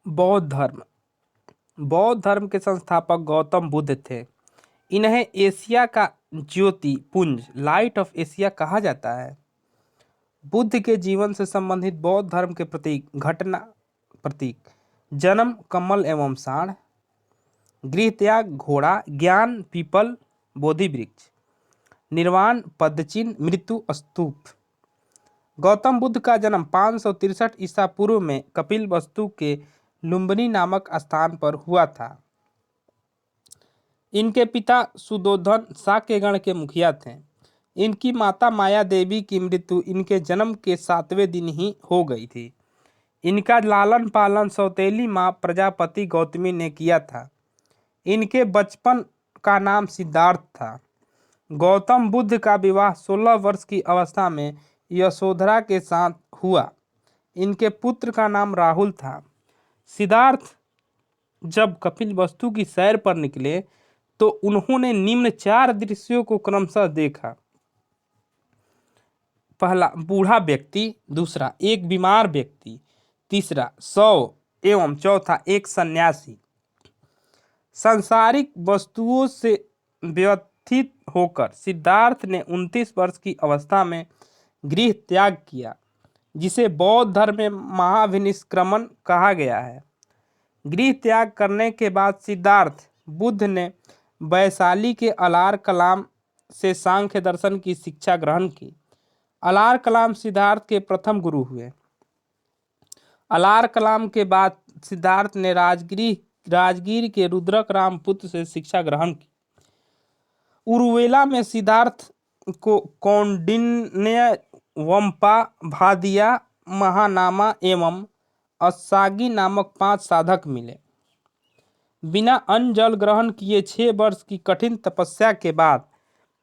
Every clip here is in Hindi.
बौद्ध धर्म। बौद्ध धर्म के संस्थापक गौतम बुद्ध थे। इन्हें एशिया का ज्योति पुंज लाइट ऑफ एशिया कहा जाता है। बुद्ध के जीवन से संबंधित बौद्ध धर्म के प्रतीक जन्म कमल एवं साढ़, गृह त्याग घोड़ा, ज्ञान पीपल बोधि वृक्ष, निर्वाण पदचिन्ह, मृत्यु स्तूप। गौतम बुद्ध का जन्म 563 ईसा पूर्व में कपिलवस्तु के लुम्बिनी नामक स्थान पर हुआ था। इनके पिता सुदोधन शाक्यगण के मुखिया थे। इनकी माता माया देवी की मृत्यु इनके जन्म के 7वें दिन ही हो गई थी। इनका लालन पालन सौतेली माँ प्रजापति गौतमी ने किया था। इनके बचपन का नाम सिद्धार्थ था। गौतम बुद्ध का विवाह 16 वर्ष की अवस्था में यशोधरा के साथ हुआ। इनके पुत्र का नाम राहुल था। सिद्धार्थ जब कपिलवस्तु की सैर पर निकले तो उन्होंने निम्न 4 दृश्यों को क्रमशः देखा। पहला, बूढ़ा व्यक्ति। दूसरा, एक बीमार व्यक्ति। तीसरा, शव एवं चौथा, एक सन्यासी। सांसारिक वस्तुओं से व्यथित होकर सिद्धार्थ ने 29 वर्ष की अवस्था में गृह त्याग किया, जिसे बौद्ध धर्म में महाविनिष्क्रमण कहा गया है। गृह त्याग करने के बाद सिद्धार्थ बुद्ध ने वैशाली के अलार कलाम से सांख्य दर्शन की शिक्षा ग्रहण की। अलार कलाम सिद्धार्थ के प्रथम गुरु हुए। अलार कलाम के बाद सिद्धार्थ ने राजगीर के रुद्रक रामपुत्र से शिक्षा ग्रहण की। उरुवेला में सिद्धार्थ को कौंडिन्य, वंपा, भादिया, महानामा एवं अस्सागी नामक 5 साधक मिले। बिना अन्न जल ग्रहण किए 6 वर्ष की कठिन तपस्या के बाद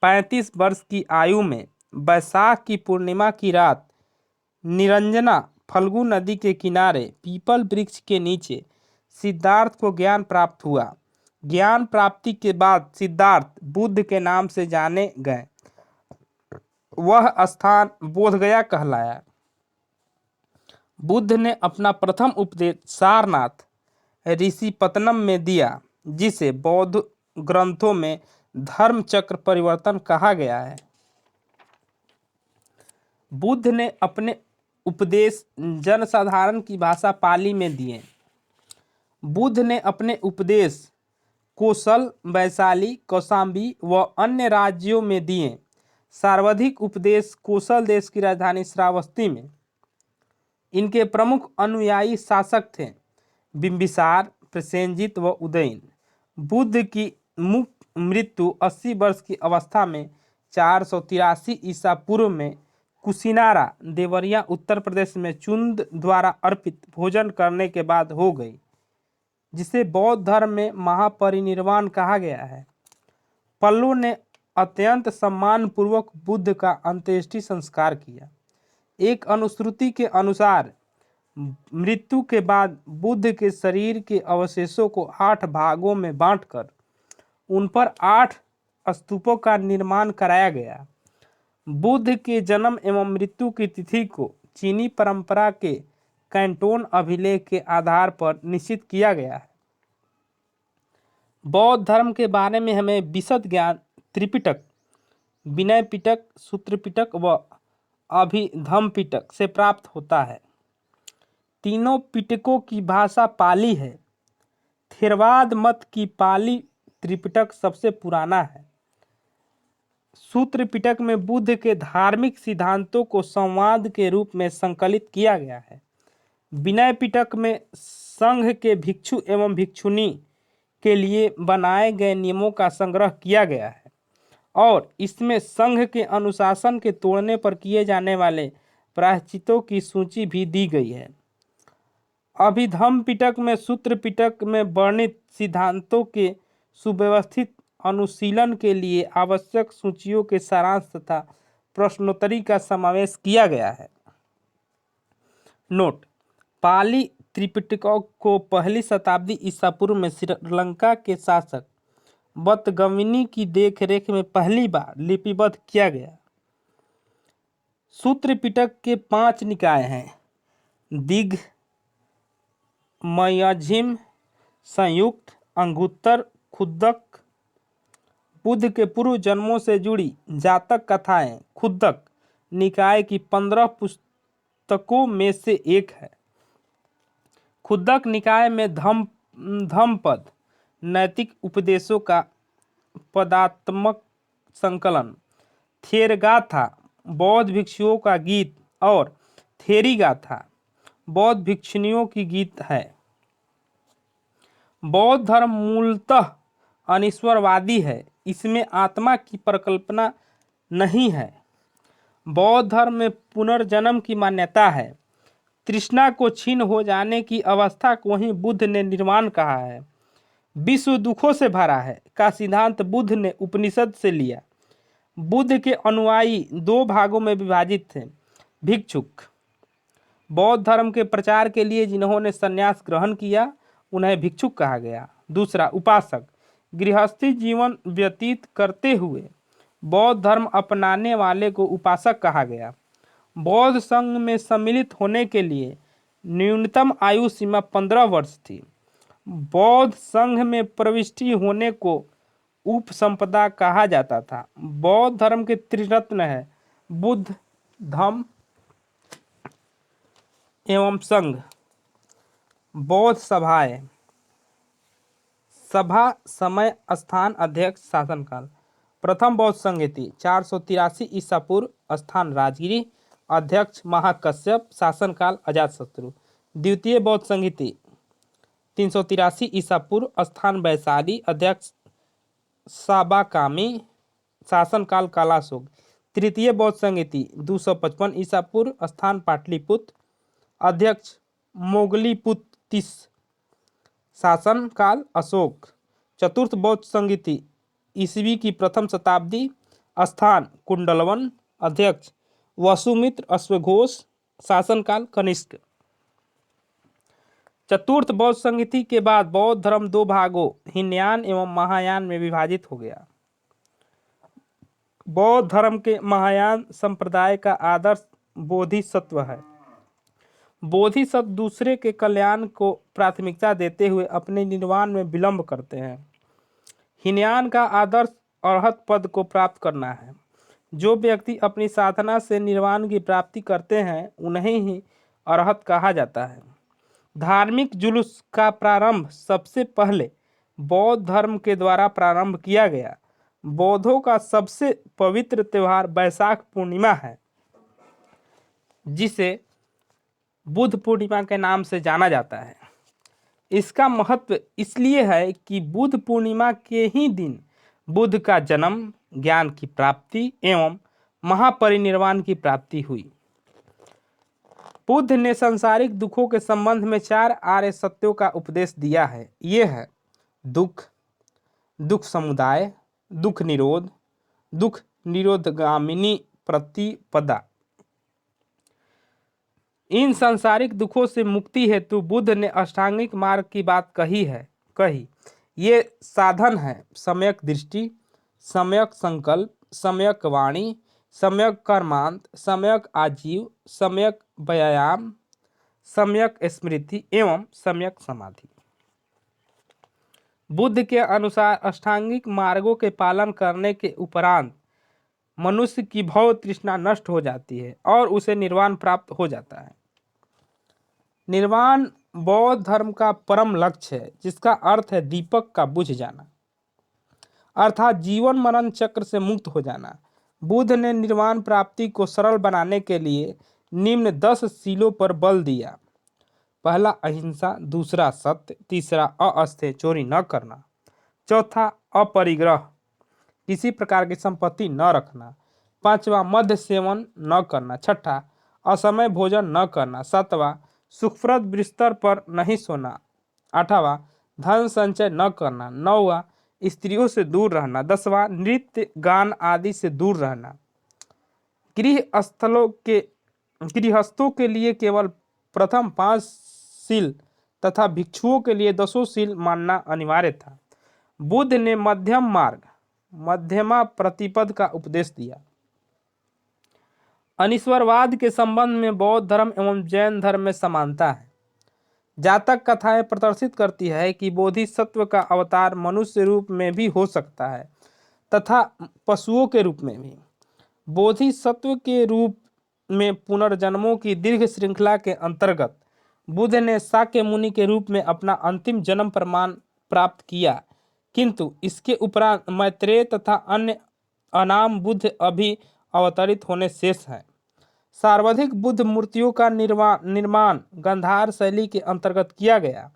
35 वर्ष की आयु में वैशाख की पूर्णिमा की रात निरंजना फल्गु नदी के किनारे पीपल वृक्ष के नीचे सिद्धार्थ को ज्ञान प्राप्त हुआ। ज्ञान प्राप्ति के बाद सिद्धार्थ बुद्ध के नाम से जाने गए। वह स्थान बोधगया कहलाया। बुद्ध ने अपना प्रथम उपदेश सारनाथ ऋषिपत्तनम में दिया, जिसे बौद्ध ग्रंथों में धर्म चक्र परिवर्तन कहा गया है। बुद्ध ने अपने उपदेश जनसाधारण की भाषा पाली में दिए। बुद्ध ने अपने उपदेश कोसल, वैशाली, कौशाम्बी व अन्य राज्यों में दिए। सर्वाधिक उपदेश कोसल देश की राजधानी श्रावस्ती में। इनके प्रमुख अनुयायी शासक थे बिंबिसार, प्रसेनजित व उदयन। बुद्ध की मृत्यु 80 वर्ष की अवस्था में 483 ईसा पूर्व में कुशीनारा, देवरिया, उत्तर प्रदेश में चुंद द्वारा अर्पित भोजन करने के बाद हो गई, जिसे बौद्ध धर्म में महापरिनिर्वाण कहा गया है। पल्लव ने अत्यंत सम्मानपूर्वक बुद्ध का अंत्येष्टि संस्कार किया। एक अनुश्रुति के अनुसार मृत्यु के बाद बुद्ध के शरीर के अवशेषों को 8 भागों में बांटकर उन पर 8 स्तूपों का निर्माण कराया गया। बुद्ध के जन्म एवं मृत्यु की तिथि को चीनी परंपरा के कैंटोन अभिलेख के आधार पर निश्चित किया गया है। बौद्ध धर्म के बारे में हमें विशद ज्ञान त्रिपिटक, विनय पिटक, सूत्र पिटक व अभिधम्म पिटक से प्राप्त होता है। तीनों पिटकों की भाषा पाली है। थेरवाद मत की पाली त्रिपिटक सबसे पुराना है। सूत्र पिटक में बुद्ध के धार्मिक सिद्धांतों को संवाद के रूप में संकलित किया गया है। विनय पिटक में संघ के भिक्षु एवं भिक्षुणी के लिए बनाए गए नियमों का संग्रह किया गया है और इसमें संघ के अनुशासन के तोड़ने पर किए जाने वाले प्रायश्चितों की सूची भी दी गई है। अभिधम्म पिटक में सूत्र पिटक में वर्णित सिद्धांतों के सुव्यवस्थित अनुशीलन के लिए आवश्यक सूचियों के सारांश तथा प्रश्नोत्तरी का समावेश किया गया है। नोट: पाली त्रिपिटकों को 1ली शताब्दी ईसा पूर्व में श्रीलंका के शासक बतगविनी की देखरेख में पहली बार लिपिबद्ध किया गया। सूत्र पिटक के 5 निकाय हैं: दिग्, मयझिम संयुक्त अंगुत्तर खुद्दक बुद्ध के पूर्व जन्मों से जुड़ी जातक कथाएं खुद्दक निकाय की 15 पुस्तकों में से एक है। खुद्दक निकाय में धम्मपद नैतिक उपदेशों का पदात्मक संकलन, थेरगाथा बौद्ध भिक्षुओं का गीत और थेरीगाथा बौद्ध भिक्षुणियों की गीत है। बौद्ध धर्म मूलतः अनिश्वरवादी है, इसमें आत्मा की परिकल्पना नहीं है। बौद्ध धर्म में पुनर्जन्म की मान्यता है। तृष्णा को क्षीण हो जाने की अवस्था को ही बुद्ध ने निर्वाण कहा है। विश्व दुखों से भरा है का सिद्धांत बुद्ध ने उपनिषद से लिया। बुद्ध के अनुयायी 2 भागों में विभाजित थे। भिक्षुक बौद्ध धर्म के प्रचार के लिए जिन्होंने संन्यास ग्रहण किया उन्हें भिक्षुक कहा गया। दूसरा उपासक गृहस्थी जीवन व्यतीत करते हुए बौद्ध धर्म अपनाने वाले को उपासक कहा गया। बौद्ध संघ में सम्मिलित होने के लिए न्यूनतम आयु सीमा 15 वर्ष थी। बौद्ध संघ में प्रविष्टि होने को उपसंपदा कहा जाता था। बौद्ध धर्म के त्रिरत्न है बुद्ध, धम्म एवं संघ। बौद्ध सभाएं, सभा समय स्थान अध्यक्ष शासनकाल। प्रथम बौद्ध संहिता 483 ईसा पूर्व, स्थान राजगिरी, अध्यक्ष महाकश्यप, शासनकाल अजातशत्रु। द्वितीय बौद्ध संहिता 383 ईसा पूर्व, स्थान वैशाली, अध्यक्ष साबाकामी, शासनकाल कालाशोक। तृतीय बौद्ध संहिता 255 ईसा पूर्व, स्थान पाटलिपुत्र, अध्यक्ष मोगलीपुतिस, शासनकाल अशोक। चतुर्थ बौद्ध संहिता ईसवी की प्रथम शताब्दी, स्थान कुंडलवन, अध्यक्ष वसुमित्र अश्वघोष, शासनकाल कनिष्क। चतुर्थ बौद्ध संहिता के बाद बौद्ध धर्म 2 भागों हीनयान एवं महायान में विभाजित हो गया। बौद्ध धर्म के महायान संप्रदाय का आदर्श बोधिसत्व है। बोधिसत्व दूसरे के कल्याण को प्राथमिकता देते हुए अपने निर्वाण में विलंब करते हैं। हीनयान का आदर्श अरहत पद को प्राप्त करना है। जो व्यक्ति अपनी साधना से निर्वाण की प्राप्ति करते हैं उन्हें ही अरहत कहा जाता है। धार्मिक जुलूस का प्रारंभ सबसे पहले बौद्ध धर्म के द्वारा प्रारंभ किया गया। बौद्धों का सबसे पवित्र त्योहार वैशाख पूर्णिमा है, जिसे बुद्ध पूर्णिमा के नाम से जाना जाता है। इसका महत्व इसलिए है कि बुद्ध पूर्णिमा के ही दिन बुद्ध का जन्म, ज्ञान की प्राप्ति एवं महापरिनिर्वाण की प्राप्ति हुई। बुद्ध ने सांसारिक दुखों के संबंध में 4 आर्य सत्यों का उपदेश दिया है। ये है दुख, दुख समुदाय, दुख निरोध, दुख निरोधगामिनी प्रतिपदा। इन सांसारिक दुखों से मुक्ति हेतु बुद्ध ने अष्टांगिक मार्ग की बात कही। ये साधन है सम्यक दृष्टि, सम्यक संकल्प, सम्यक वाणी, सम्यक कर्मांत, सम्यक आजीव, सम्यक व्यायाम, सम्यक स्मृति एवं सम्यक समाधि। बुद्ध के अनुसार अष्टांगिक मार्गों के पालन करने के उपरांत मनुष्य की भव तृष्णा नष्ट हो जाती है और उसे निर्वाण प्राप्त हो जाता है। निर्वाण बौद्ध धर्म का परम लक्ष्य है, जिसका अर्थ है दीपक का बुझ जाना, अर्थात जीवन मरण चक्र से मुक्त हो जाना। बुद्ध ने निर्वाण प्राप्ति को सरल बनाने के लिए निम्न 10 शीलों पर बल दिया। पहला अहिंसा, दूसरा सत्य, तीसरा अस्तेय चोरी न करना, चौथा अपरिग्रह किसी प्रकार की संपत्ति न रखना, पांचवा मद्य सेवन न करना, छठा असमय भोजन न करना, सातवां सुखप्रद बिस्तर पर नहीं सोना, आठवां धन संचय न करना, नौवां स्त्रियों से दूर रहना, 10वां नृत्य गान आदि से दूर रहना। गृहस्थों के लिए केवल प्रथम 5 शील तथा भिक्षुओं के लिए 10 शील मानना अनिवार्य था। बुद्ध ने मध्यम मार्ग, मध्यमा प्रतिपद का उपदेश दिया। अनिश्वरवाद के संबंध में बौद्ध धर्म एवं जैन धर्म में समानता है। जातक कथाएं प्रदर्शित करती है कि बोधिसत्व का अवतार मनुष्य रूप में भी हो सकता है तथा पशुओं के रूप में भी। बोधिसत्व के रूप में पुनर्जन्मों की दीर्घ श्रृंखला के अंतर्गत बुद्ध ने शाक्य मुनि के रूप में अपना अंतिम जन्म प्रमाण प्राप्त किया, किंतु इसके उपरांत मैत्रेय तथा अन्य अनाम बुद्ध अभी अवतरित होने शेष हैं। सर्वाधिक बुद्ध मूर्तियों का निर्माण गांधार शैली के अंतर्गत किया गया,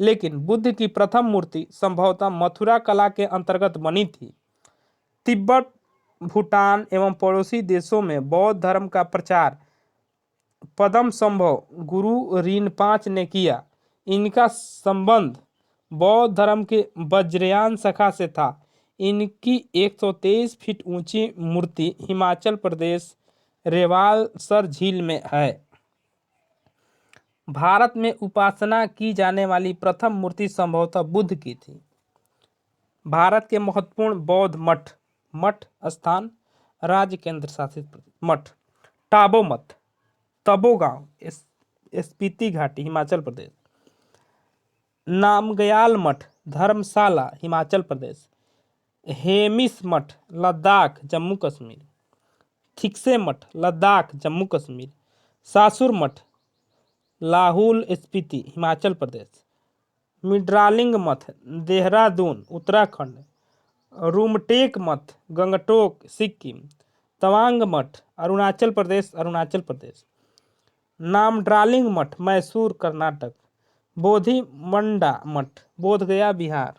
लेकिन बुद्ध की प्रथम मूर्ति संभवतः मथुरा कला के अंतर्गत बनी थी। तिब्बत, भूटान एवं पड़ोसी देशों में बौद्ध धर्म का प्रचार पदम संभव गुरु रिनपाच ने किया। इनका संबंध बौद्ध धर्म के वज्रयान शाखा से था। इनकी 123 फीट ऊंची मूर्ति हिमाचल प्रदेश रेवालसर झील में है। भारत में उपासना की जाने वाली प्रथम मूर्ति संभवतः बुद्ध की थी। भारत के महत्वपूर्ण बौद्ध मठ स्थान राज्य केंद्र शासित प्रदेश मठ टाबो मठ, तपोगांव, स्पीति घाटी, हिमाचल प्रदेश। नामग्याल मठ, धर्मशाला, हिमाचल प्रदेश। हेमिस मठ, लद्दाख, जम्मू कश्मीर। थिक्से मठ, लद्दाख, जम्मू कश्मीर। सासुर मठ, लाहौल स्पीति, हिमाचल प्रदेश। मिड्रालिंग मठ, देहरादून, उत्तराखंड। रूमटेक मठ, गंगटोक, सिक्किम। तवांग मठ, अरुणाचल प्रदेश। नामड्रालिंग मठ, मैसूर, कर्नाटक। बोधिमंडा मठ, बोधगया, बिहार।